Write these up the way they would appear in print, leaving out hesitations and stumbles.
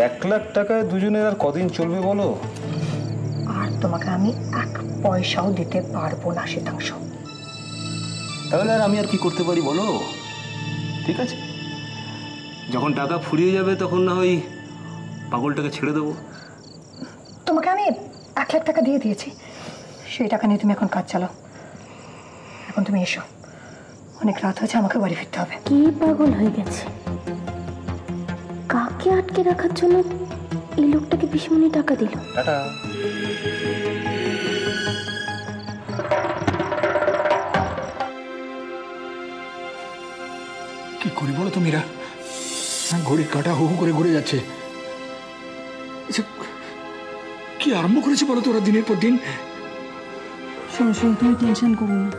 1,00,000 টাকায় দুজনের আর কদিন চলবে বলো? আর তোমাকে আমি 1 পয়সাও দিতে পারবো না শীতাংশ। তাহলে আর আমি আর কি করতে পারি বলো? ঠিক আছে, যখন টাকা ফুরিয়ে যাবে তখন না হয় পাগলটাকে ছেড়ে দেবো। তোমাকে আমি 1,00,000 টাকা দিয়ে দিয়েছি, সেই টাকা নিয়ে তুমি এখন কাজ চালাও। এখন তুমি এসো, অনেক রাত হয়েছে, আমাকে বাড়ি ফিরতে হবে। কি পাগল হয়ে গেছে? কাকে আটকে রাখার জন্য এই লোকটাকে পিসমনি টাকা দিল? টাটা। কি করি বলো তো মীরা? ঘড়ির কাঁটা হু হু করে ঘুরে যাচ্ছে। কি আরম্ভ করেছে বলো তো ওরা দিনের পর দিন? শোনো শোনো, তুমি টেনশন করো না,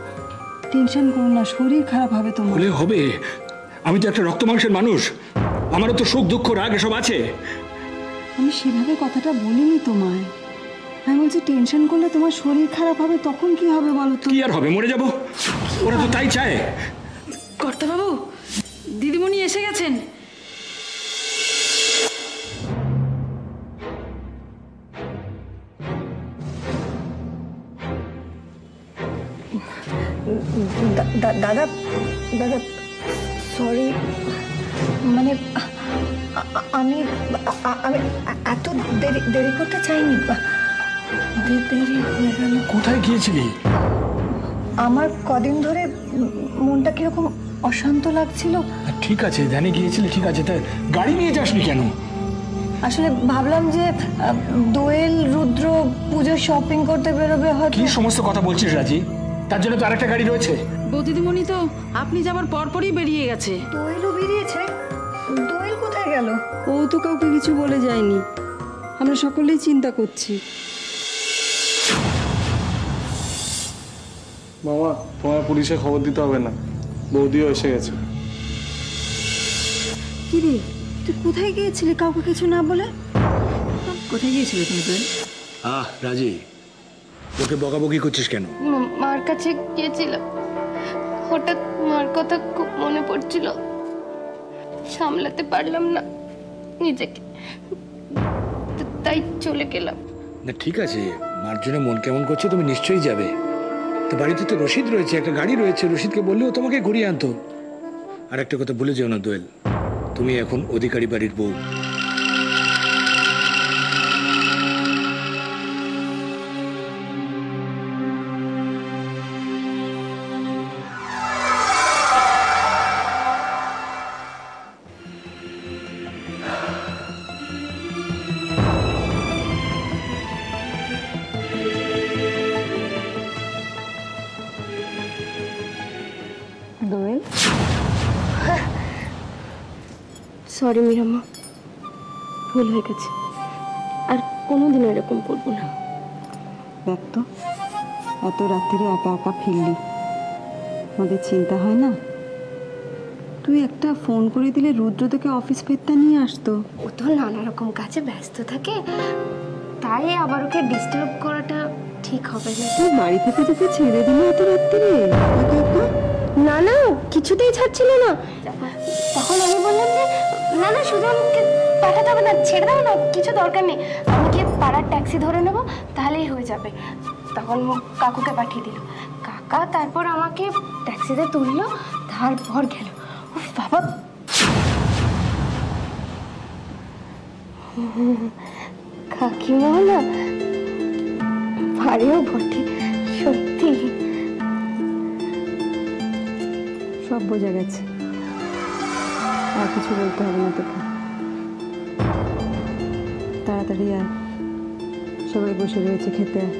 টেনশন করো না, শরীর খারাপ হবে তোমার। বলে হবে? আমি তো একটা রক্ত মাংসের মানুষ, আমারও তো সুখ দুঃখ রাগ এসব আছে। আমি সেভাবে কথাটা বলিনি তোমায়, আমি বলছি টেনশন করলে তোমার শরীর খারাপ হবে, তখন কি হবে বলো তো? কি আর হবে, মরে যাবো? ওরা তো তাই চায়। কর্তাবাবু, দিদিমণি এসে গেছেন। দাদা দাদা সরি, মানে আমি আমি এত দেরি করতে চাইনি, দেরি হয়ে গেল। কোথায় গিয়েছিলি? আমার কদিন ধরে মনটা কিরকম অশান্ত লাগছিল। ঠিক আছে, জানি গিয়েছিলি, ঠিক আছে, তা গাড়ি নিয়ে যাসনি কেন? আসলে ভাবলাম যে দোয়েল রুদ্র পুজোর শপিং করতে বেরোবে হয়তো। কি সমস্ত কথা বলছিস রাজি? তার জন্য তো আরেকটা গাড়ি রয়েছে। দিদিমণি তো আপনি যাবার পরপরই বেরিয়ে গেছে। দোয়েলও বেরিয়েছে? দোয়েল কোথায় গেল? ও তো কাউকে কিছু বলে যায়নি, আমরা সকলেই চিন্তা করছি। মামা, তোমার পুলিশে খবর দিতে হবে না, বৌদিও এসে গেছে। কি রে, তুই কোথায় গিয়েছিলি কাউকে কিছু না বলে? কোথায় গিয়েছিলি তুমি? রাজি, ওকে বকাবকি করছিস কেন? মার কাছে গিয়েছিলাম, হঠাৎ মার কথা খুব মনে পড়ছিল, সামলাতে পারলাম না নিজেকে, তাই চলে গেলাম। না ঠিক আছে, মার জন্য মন কেমন করছে, তুমি নিশ্চয়ই যাবে। তো বাড়িতে তো রশিদ রয়েছে, একটা গাড়ি রয়েছে, রশিদকে বললেও তোমাকে ঘুরিয়ে আনতো। আর একটা কথা বলে যেও না দোয়েল, তুমি এখন অধিকারী বাড়ির বউ। দোয়েল, সরি মীরামা, ভুল হয়ে গেছে, আর কোনোদিন এরকম করবো না। দেখ তো, এত রাত্রিরে একা একা ফিরলি, আমাদের চিন্তা হয় না? তুই একটা ফোন করে দিলে রুদ্র তোকে অফিস ফেরতে নিয়ে আসতো। ও তো নানা রকম কাজে ব্যস্ত থাকে, তাই আবার ওকে ডিস্টার্ব করাটা ঠিক হবে না। তুই বাড়ি থেকে তোকে ছেড়ে দিল এত রাত্রিরে একা একা? না না, কিছুতেই ছাড়ছিল না। তখন আমি বললাম যে না না, শুধু আমাকে পাঠাতে হবে না, ছেড়ে দাও না, কিছু দরকার নেই, আমি গিয়ে পাড়ার ট্যাক্সি ধরে নেবো, তাহলেই হয়ে যাবে। তখন কাকুকে পাঠিয়ে দিল, কাকা তারপর আমাকে ট্যাক্সিতে তুললো, তারপর গেল। উফ বাবা, কাকিমা না ভারীও বটে সত্যি। সব বোঝা গেছে, আর কিছু বলতে হবে না তোকে। তাড়াতাড়ি আয়, সবাই বসে রয়েছে, খেতে আয়।